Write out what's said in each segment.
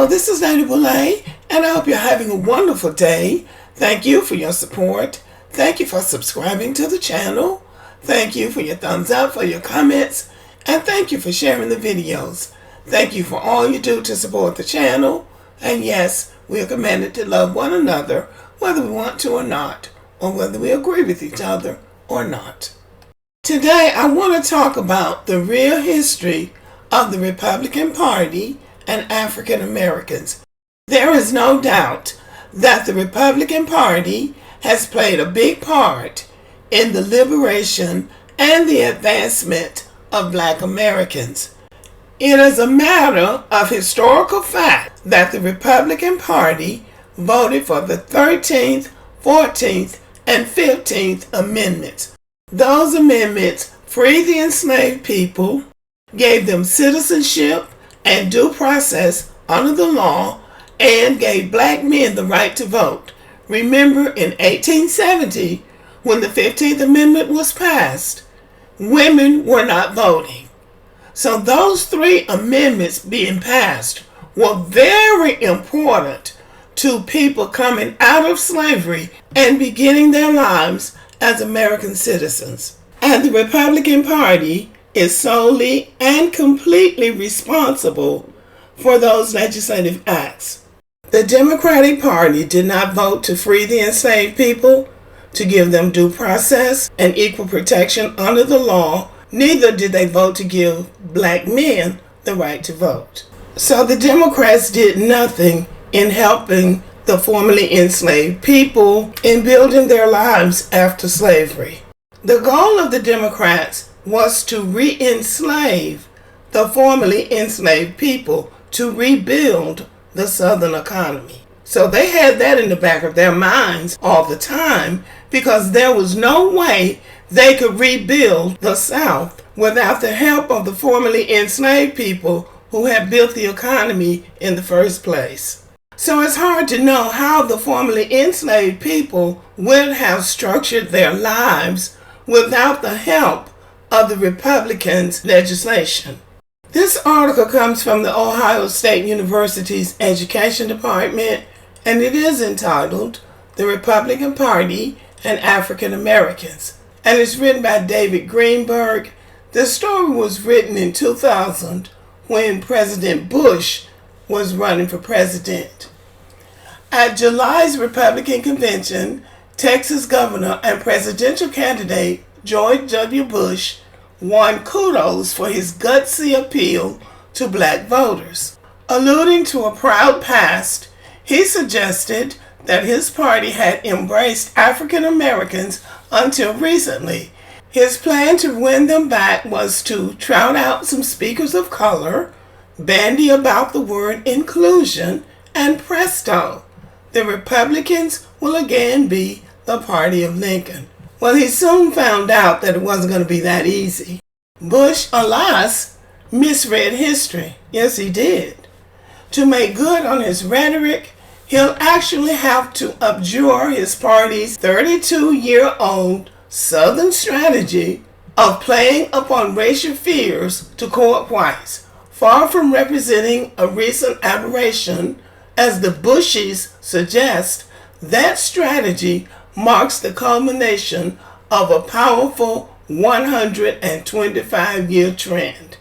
Hello, this is Lady Boulay, and I hope you're having a wonderful day. Thank you for your support. Thank you for subscribing to the channel. Thank you for your thumbs up, for your comments, and thank you for sharing the videos. Thank you for all you do to support the channel. And yes, we are commanded to love one another, whether we want to or not, or whether we agree with each other or not. Today, I want to talk about the real history of the Republican Party and African Americans. There is no doubt that the Republican Party has played a big part in the liberation and the advancement of Black Americans. It is a matter of historical fact that the Republican Party voted for the 13th, 14th, and 15th Amendments. Those amendments freed the enslaved people, gave them citizenship and due process under the law, and gave Black men the right to vote. Remember, in 1870, when the 15th Amendment was passed, women were not voting. So those three amendments being passed were very important to people coming out of slavery and beginning their lives as American citizens. And the Republican Party is solely and completely responsible for those legislative acts. The Democratic Party did not vote to free the enslaved people, to give them due process and equal protection under the law. Neither did they vote to give Black men the right to vote. So the Democrats did nothing in helping the formerly enslaved people in building their lives after slavery. The goal of the Democrats was to re-enslave the formerly enslaved people, to rebuild the Southern economy. So they had that in the back of their minds all the time, because there was no way they could rebuild the South without the help of the formerly enslaved people who had built the economy in the first place. So it's hard to know how the formerly enslaved people would have structured their lives without the help of the Republicans' legislation. This article comes from the Ohio State University's Education Department, and it is entitled "The Republican Party and African Americans," and it's written by David Greenberg. The story was written in 2000 when President Bush was running for president. At July's Republican convention, Texas Governor and presidential candidate George W. Bush won kudos for his gutsy appeal to Black voters. Alluding to a proud past, he suggested that his party had embraced African Americans until recently. His plan to win them back was to trot out some speakers of color, bandy about the word inclusion, and presto, the Republicans will again be the party of Lincoln. Well, he soon found out that it wasn't going to be that easy. Bush, alas, misread history. Yes, he did. To make good on his rhetoric, he'll actually have to abjure his party's 32-year-old Southern strategy of playing upon racial fears to court whites. Far from representing a recent aberration, as the Bushies suggest, that strategy marks the culmination of a powerful 125-year trend.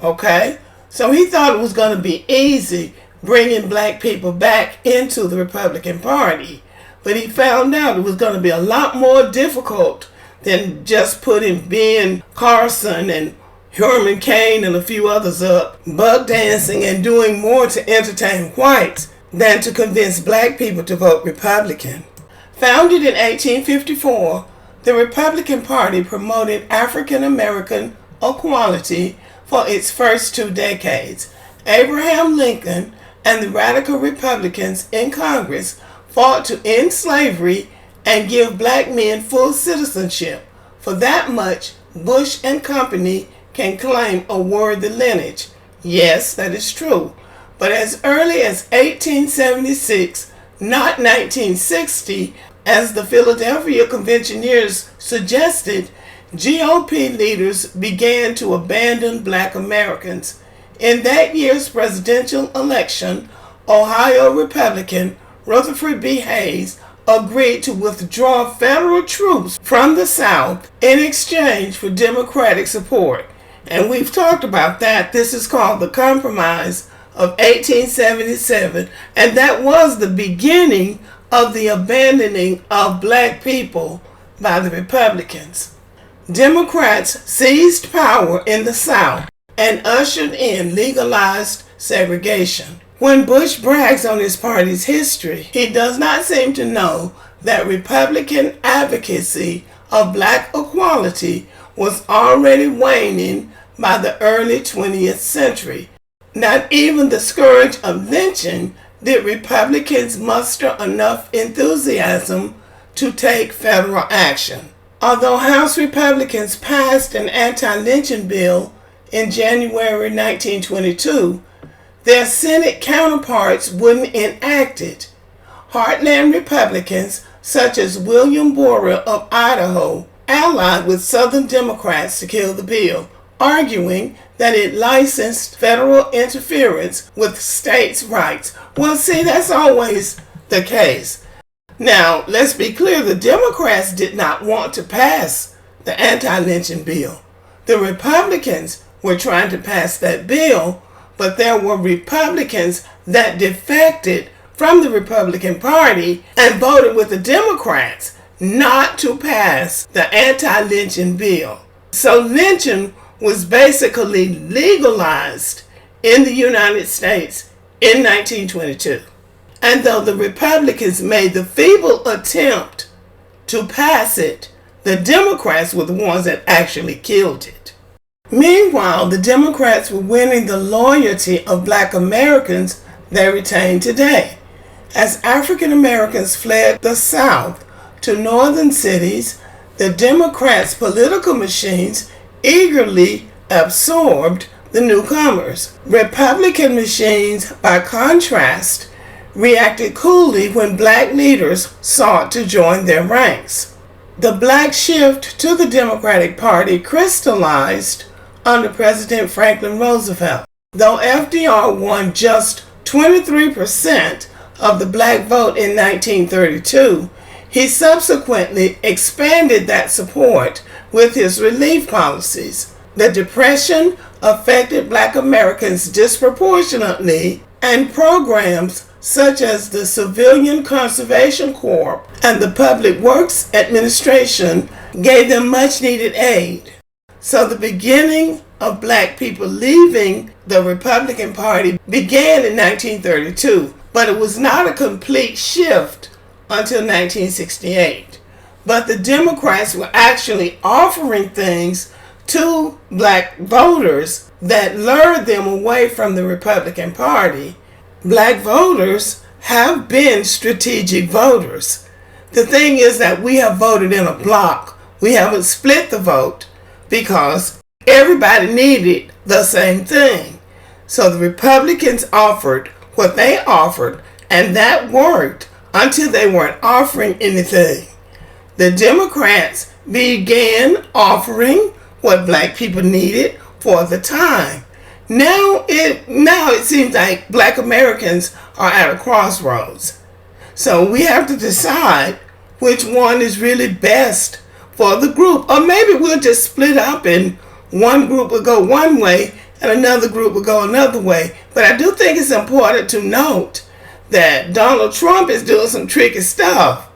Okay? So he thought it was going to be easy bringing Black people back into the Republican Party, but he found out it was going to be a lot more difficult than just putting Ben Carson and Herman Cain and a few others up, bug dancing and doing more to entertain whites than to convince Black people to vote Republican. Founded in 1854, the Republican Party promoted African American equality for its first 2 decades. Abraham Lincoln and the radical Republicans in Congress fought to end slavery and give Black men full citizenship. For that much, Bush and company can claim a worthy lineage. Yes, that is true. But as early as 1876, not 1960, as the Philadelphia Conventioneers suggested, GOP leaders began to abandon Black Americans. In that year's presidential election, Ohio Republican Rutherford B. Hayes agreed to withdraw federal troops from the South in exchange for Democratic support. And we've talked about that. This is called the Compromise of 1877, and that was the beginning of the abandoning of black people by the Republicans. Democrats seized power in the South and ushered in legalized segregation. When Bush brags on his party's history, he does not seem to know that Republican advocacy of black equality was already waning by the early 20th century. Not even the scourge of lynching did Republicans muster enough enthusiasm to take federal action. Although House Republicans passed an anti-lynching bill in January 1922, their Senate counterparts wouldn't enact it. Heartland Republicans, such as William Borah of Idaho, allied with Southern Democrats to kill the bill, arguing that it licensed federal interference with states' rights. Well, see, that's always the case. Now, let's be clear, the Democrats did not want to pass the anti-lynching bill. The Republicans were trying to pass that bill, but there were Republicans that defected from the Republican Party and voted with the Democrats not to pass the anti-lynching bill. So lynching was basically legalized in the United States in 1922. And though the Republicans made the feeble attempt to pass it, the Democrats were the ones that actually killed it. Meanwhile, the Democrats were winning the loyalty of black Americans they retain today. As African Americans fled the South to northern cities, the Democrats' political machines eagerly absorbed the newcomers. Republican machines, by contrast, reacted coolly when black leaders sought to join their ranks. The black shift to the Democratic Party crystallized under President Franklin Roosevelt. Though FDR won just 23% of the black vote in 1932, he subsequently expanded that support with his relief policies. The Depression affected black Americans disproportionately, and programs such as the Civilian Conservation Corps and the Public Works Administration gave them much needed aid. So the beginning of black people leaving the Republican Party began in 1932, but it was not a complete shift until 1968. But the Democrats were actually offering things to black voters that lured them away from the Republican Party. Black voters have been strategic voters. The thing is that we have voted in a block. We haven't split the vote because everybody needed the same thing. So the Republicans offered what they offered, and that worked until they weren't offering anything. The Democrats began offering what black people needed for the time. Now it seems like black Americans are at a crossroads. So we have to decide which one is really best for the group. Or maybe we'll just split up and one group will go one way and another group will go another way. But I do think it's important to note that Donald Trump is doing some tricky stuff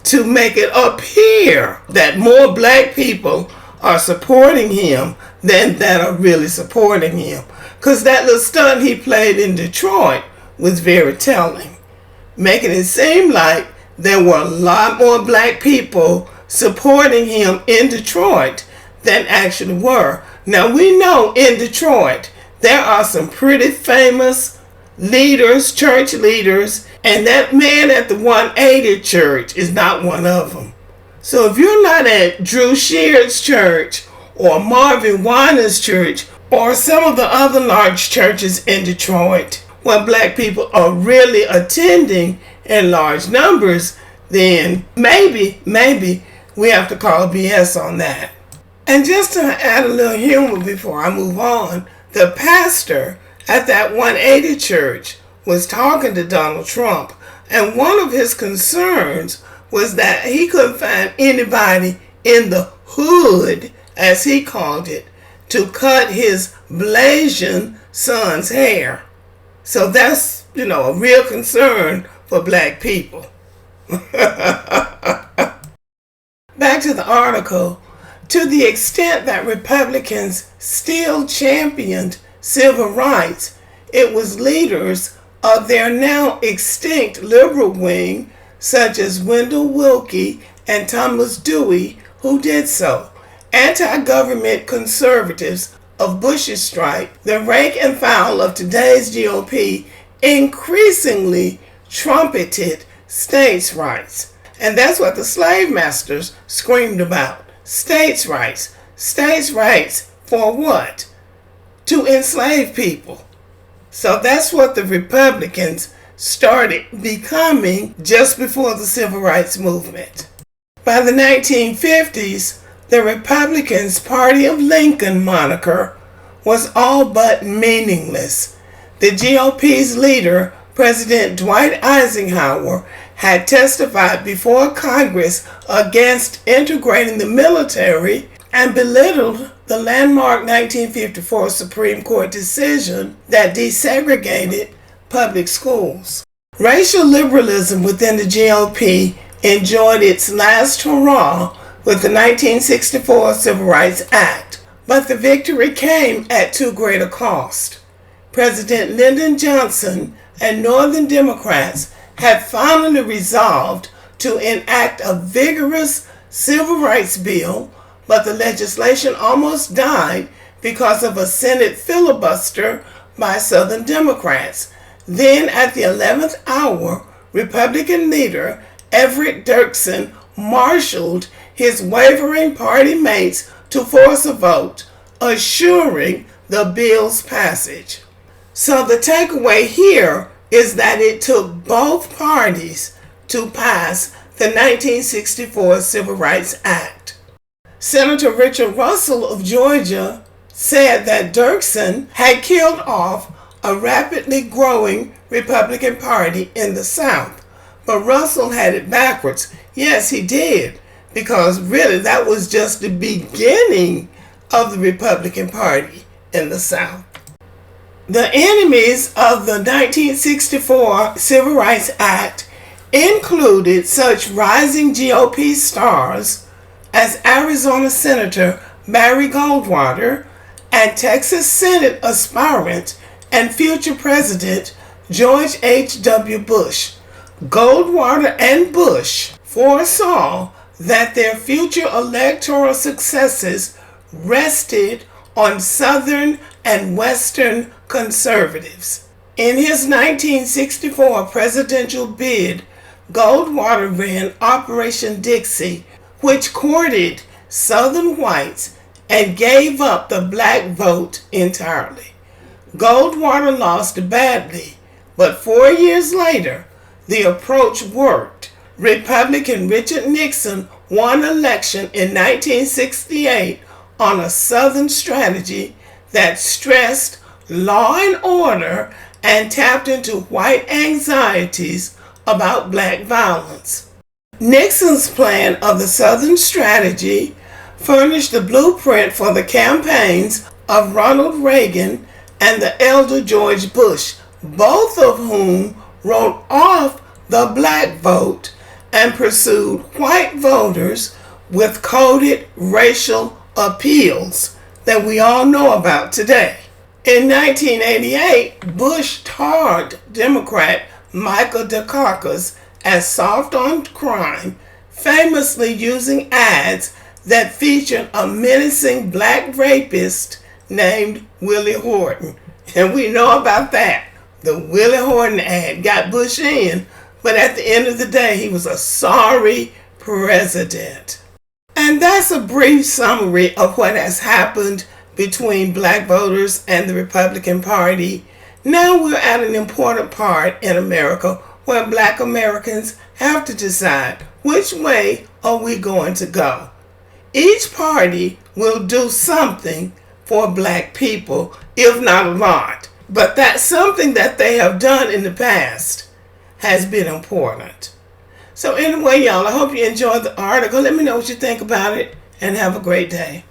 to make it appear that more black people are supporting him than that are really supporting him. Because that little stunt he played in Detroit was very telling, making it seem like there were a lot more black people supporting him in Detroit than actually were. Now we know in Detroit there are some pretty famous leaders, church leaders, and that man at the 180 church is not one of them. So if you're not at Drew Sheard's church or Marvin Winer's church or some of the other large churches in Detroit where black people are really attending in large numbers, then maybe we have to call BS on that. And just to add a little humor before I move on, The pastor at that 180 church was talking to Donald Trump, and one of his concerns was that he couldn't find anybody in the hood, as he called it, to cut his Blasian son's hair. So that's, a real concern for black people. Back to the article. To the extent that Republicans still championed civil rights, it was leaders of their now extinct liberal wing, such as Wendell Willkie and Thomas Dewey, who did so. Anti-government conservatives of Bush's stripe, the rank and file of today's GOP, increasingly trumpeted states' rights. And that's what the slave masters screamed about. States' rights. States' rights for what? To enslave people. So that's what the Republicans started becoming just before the Civil Rights Movement. By the 1950s, the Republicans' Party of Lincoln moniker was all but meaningless. The GOP's leader, President Dwight Eisenhower, had testified before Congress against integrating the military and belittled the landmark 1954 Supreme Court decision that desegregated public schools. Racial liberalism within the GOP enjoyed its last hurrah with the 1964 Civil Rights Act, but the victory came at too great a cost. President Lyndon Johnson and Northern Democrats had finally resolved to enact a vigorous civil rights bill, but the legislation almost died because of a Senate filibuster by Southern Democrats. Then, at the 11th hour, Republican leader Everett Dirksen marshaled his wavering party mates to force a vote, assuring the bill's passage. So the takeaway here is that it took both parties to pass the 1964 Civil Rights Act. Senator Richard Russell of Georgia said that Dirksen had killed off a rapidly growing Republican Party in the South. But Russell had it backwards. Yes, he did, because really that was just the beginning of the Republican Party in the South. The enemies of the 1964 Civil Rights Act included such rising GOP stars as Arizona Senator Barry Goldwater and Texas Senate aspirant and future President George H.W. Bush. Goldwater and Bush foresaw that their future electoral successes rested on Southern and Western conservatives. In his 1964 presidential bid, Goldwater ran Operation Dixie, which courted Southern whites and gave up the black vote entirely. Goldwater lost badly, but 4 years later, the approach worked. Republican Richard Nixon won election in 1968 on a Southern strategy that stressed law and order and tapped into white anxieties about black violence. Nixon's plan of the Southern strategy furnished the blueprint for the campaigns of Ronald Reagan and the elder George Bush, both of whom wrote off the black vote and pursued white voters with coded racial appeals that we all know about today. In 1988, Bush tarred Democrat Michael Dukakis as soft on crime, famously using ads that featured a menacing black rapist named Willie Horton. And we know about that. The Willie Horton ad got Bush in, but at the end of the day, he was a sorry president. And that's a brief summary of what has happened between black voters and the Republican Party. Now we're at an important part in America where black Americans have to decide which way are we going to go. Each party will do something, for black people, if not a lot. But that's something that they have done in the past has been important. So anyway, y'all, I hope you enjoyed the article. Let me know what you think about it, and have a great day.